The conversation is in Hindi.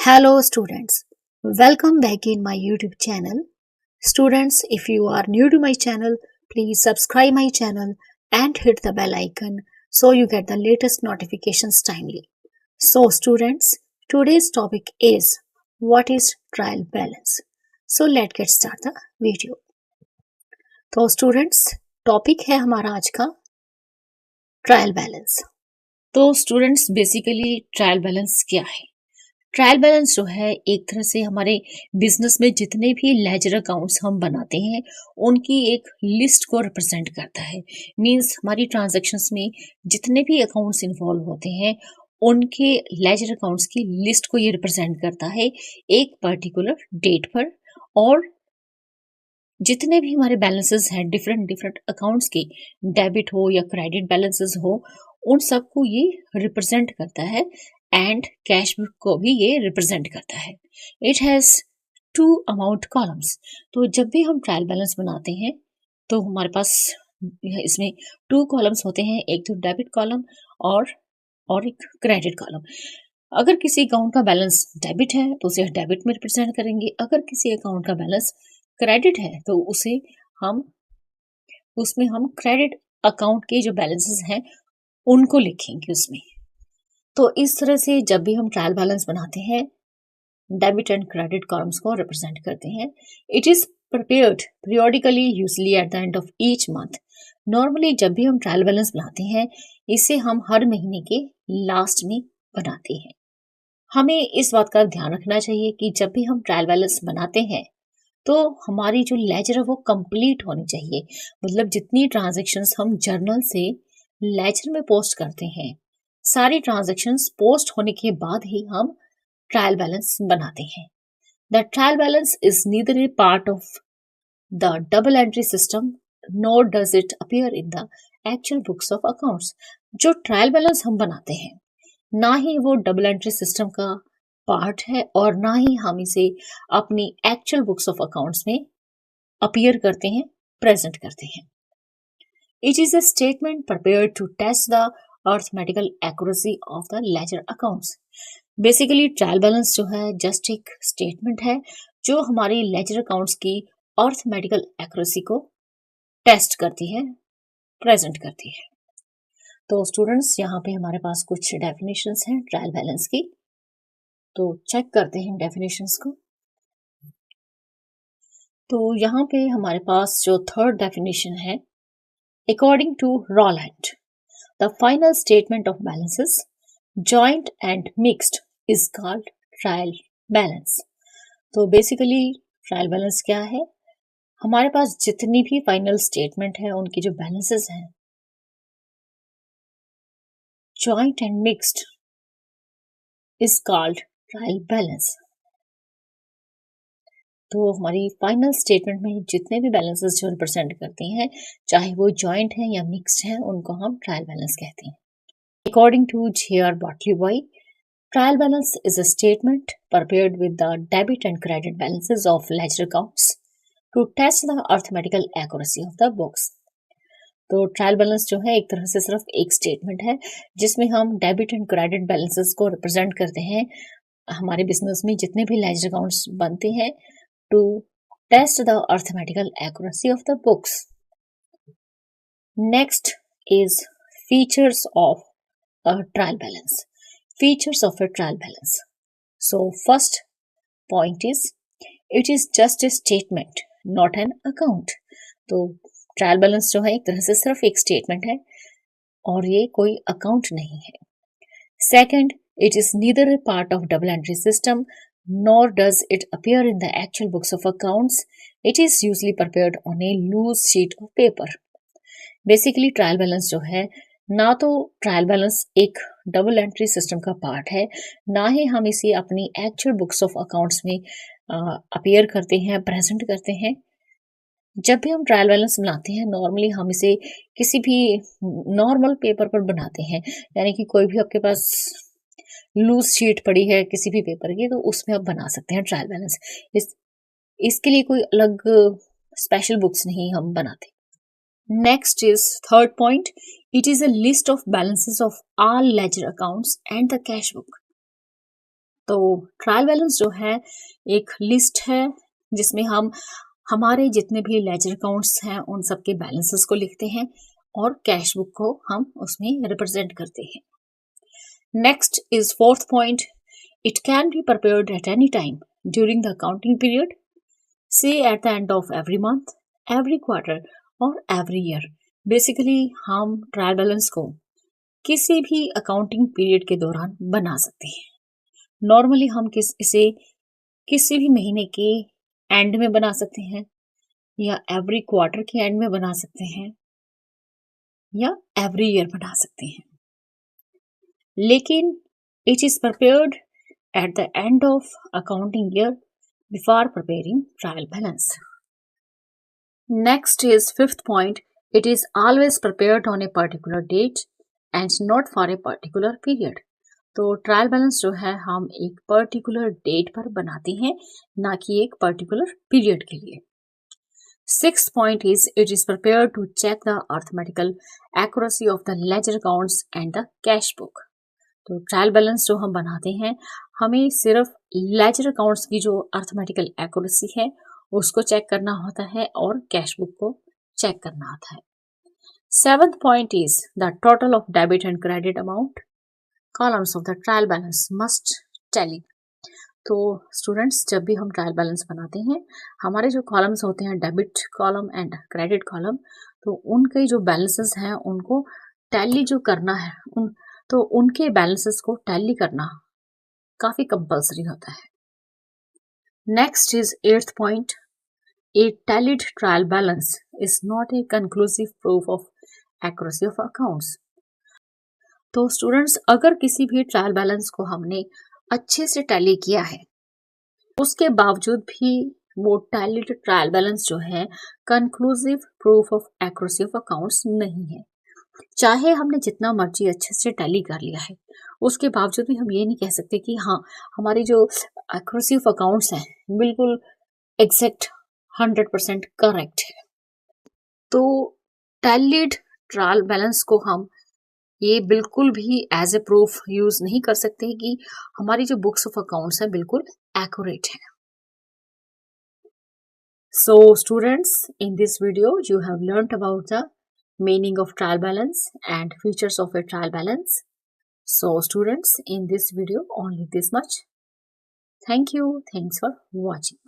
Hello students, welcome back in my YouTube channel. Students, if you are new to my channel, please subscribe my channel and hit the bell icon so you get the latest notifications timely. So students, today's topic is what is trial balance. So let's get start the video. तो स्टूडेंट्स टॉपिक है हमारा आज का ट्रायल बैलेंस। तो स्टूडेंट्स बेसिकली ट्रायल बैलेंस क्या है? ट्रायल बैलेंस जो है एक तरह से हमारे बिजनेस में जितने भी लेजर अकाउंट्स हम बनाते हैं उनकी एक लिस्ट को रिप्रेजेंट करता है। मींस हमारी ट्रांजैक्शंस में जितने भी अकाउंट्स इन्वॉल्व होते हैं उनके लेजर अकाउंट्स की लिस्ट को ये रिप्रेजेंट करता है एक पर्टिकुलर डेट पर। और जितने भी हमारे बैलेंसेस हैं डिफरेंट अकाउंट्स के, डेबिट हो या क्रेडिट बैलेंसेस हो, उन सबको ये रिप्रेजेंट करता है एंड कैश बुक को भी ये रिप्रेजेंट करता है। It has 2 amount columns. तो जब भी हम ट्रायल बैलेंस बनाते हैं तो हमारे पास इसमें 2 कॉलम्स होते हैं, एक तो डेबिट कॉलम और एक क्रेडिट कॉलम। अगर किसी अकाउंट का बैलेंस डेबिट है तो उसे डेबिट में रिप्रेजेंट करेंगे, अगर किसी अकाउंट का बैलेंस क्रेडिट है तो उसमें हम क्रेडिट अकाउंट के जो बैलेंसेस हैं उनको लिखेंगे उसमें। तो इस तरह से जब भी हम ट्रायल बैलेंस बनाते हैं डेबिट एंड क्रेडिट कॉलम्स को रिप्रेजेंट करते हैं। It is prepared periodically usually eight the end of each month. Normally जब भी हम ट्रायल बैलेंस बनाते हैं इसे हम हर महीने के लास्ट में बनाते हैं। हमें इस बात का ध्यान रखना चाहिए कि जब भी हम ट्रायल बैलेंस बनाते हैं तो हमारी जो लेजर है वो कंप्लीट होनी चाहिए। मतलब जितनी ट्रांजैक्शंस हम जर्नल से लेजर में पोस्ट करते हैं सारी ट्रांजैक्शंस पोस्ट होने के बाद ही हम ट्रायल बैलेंस बनाते हैं। The trial balance is neither a part of the double entry system nor does it appear in the actual books of accounts. जो ट्रायल बैलेंस हम बनाते हैं ना ही वो डबल एंट्री सिस्टम का पार्ट है और ना ही हम इसे अपनी एक्चुअल बुक्स ऑफ अकाउंट्स में अपीयर करते हैं, प्रेजेंट करते हैं। It is a statement prepared to test the arithmetical accuracy of the ledger accounts. Basically trial balance जो है जस्ट एक स्टेटमेंट है जो हमारी लेजर अकाउंट्स की अर्थमेटिकल एक्यूरेसी को टेस्ट करती है, प्रेजेंट करती है। तो स्टूडेंट्स यहाँ पे हमारे पास कुछ डेफिनेशंस हैं ट्रायल बैलेंस की, तो चेक करते हैं डेफिनेशंस को। तो यहाँ पे हमारे पास जो थर्ड डेफिनेशन है, according to Rowland the final statement of balances joint and mixed is called trial balance. तो बेसिकली ट्रायल बैलेंस क्या है? हमारे पास जितनी भी फाइनल स्टेटमेंट है उनकी जो बैलेंसेस हैं joint and mixed is called trial balance. तो हमारी फाइनल स्टेटमेंट में जितने भी बैलेंसेस जो रिप्रेजेंट करते हैं चाहे वो जॉइंट हैं या मिक्स्ड हैं उनको हम ट्रायल बैलेंस कहते हैं। According to J.R. Bartleby, trial balance is a statement prepared with the debit and credit balances of ledger accounts to test the arithmetical accuracy of the books. तो ट्रायल बैलेंस जो है एक तरह से सिर्फ एक स्टेटमेंट है जिसमें हम डेबिट एंड क्रेडिट बैलेंसेस को रिप्रेजेंट करते हैं हमारे बिजनेस में जितने भी लेजर अकाउंट्स बनते हैं to test the arithmetical accuracy of the books. Next is features of a trial balance. Features of a trial balance. So first point is it is just a statement, not an account. तो ट्रायल बैलेंस जो है एक तरह से सिर्फ एक स्टेटमेंट है और ये कोई अकाउंट नहीं है। Second, it is neither a part of double entry system nor does it appear in the actual books of accounts. It is usually prepared on a loose sheet of paper. Basically trial balance जो है ना तो ट्रायल बैलेंस एक डबल एंट्री सिस्टम का पार्ट है, ना ही हम इसे अपनी एक्चुअल बुक्स ऑफ अकाउंट्स में अपीयर करते हैं, प्रेजेंट करते हैं। जब भी हम ट्रायल बैलेंस बनाते हैं नॉर्मली हम इसे किसी भी नॉर्मल पेपर पर बनाते हैं, यानी कि कोई भी आपके पास लूज शीट पड़ी है किसी भी पेपर की तो उसमें आप बना सकते हैं ट्रायल बैलेंस। इसके लिए कोई अलग स्पेशल बुक्स नहीं हम बनाते। Next is third point. It is a list of balances of all ledger accounts and the cash book. तो ट्रायल बैलेंस जो है एक लिस्ट है जिसमें हम हमारे जितने भी लेजर अकाउंट्स हैं उन सब के बैलेंसेस को लिखते हैं और कैश बुक को हम उसमें रिप्रेजेंट करते हैं। Next is fourth point, it can be prepared at any time during the accounting period, say at the end of every month, every quarter और एवरी ईयर। बेसिकली हम ट्रायल बैलेंस को किसी भी अकाउंटिंग पीरियड के दौरान बना सकते हैं। नॉर्मली हम इसे किसी भी महीने के एंड में बना सकते हैं या एवरी क्वार्टर के एंड में बना सकते हैं या एवरी ईयर बना सकते हैं, लेकिन it is prepared at the end of accounting year before preparing trial balance. Next is fifth point, it is always prepared on a particular date and not for a particular period. तो ट्रायल बैलेंस जो है हम एक पर्टिकुलर डेट पर बनाते हैं, ना कि एक पर्टिकुलर पीरियड के लिए। Sixth point is it is prepared to check the arithmetical accuracy of the ledger accounts and the cash book. तो ट्रायल बैलेंस जो हम बनाते हैं हमें सिर्फ लेजर अकाउंट्स की जो अर्थमेटिकल एक्यूरेसी है उसको चेक करना होता है और कैश बुक को चेक करना होता है। Seventh point is the total of debit and credit amount columns of the trial balance must tally. तो स्टूडेंट्स जब भी हम ट्रायल बैलेंस बनाते हैं हमारे जो कॉलम्स होते हैं debit column and credit column, तो उनके जो बैलेंसेस हैं उनको टैली जो करना है तो उनके बैलेंसेस को टैली करना काफी कंपल्सरी होता है। Next is eighth point, A tallied trial balance is not a conclusive proof of accuracy of accounts. तो स्टूडेंट्स अगर किसी भी ट्रायल बैलेंस को हमने अच्छे से टैली किया है उसके बावजूद भी वो टैलीड ट्रायल बैलेंस जो है conclusive proof of accuracy of accounts नहीं है। चाहे हमने जितना मर्जी अच्छे से टैली कर लिया है उसके बावजूद भी हम ये नहीं कह सकते कि हाँ हमारी जो एक्यूरेसी ऑफ अकाउंट्स है बिल्कुल एग्जैक्ट 100% करेक्ट है। तो टैलीड ट्रायल बैलेंस को हम ये बिल्कुल भी एज ए प्रूफ यूज नहीं कर सकते कि हमारी जो बुक्स ऑफ अकाउंट्स है बिल्कुल एक्यूरेट है। So students in this video you have learned about the meaning of trial balance and features of A trial balance. So students in this video only this much. Thank you, thanks for watching.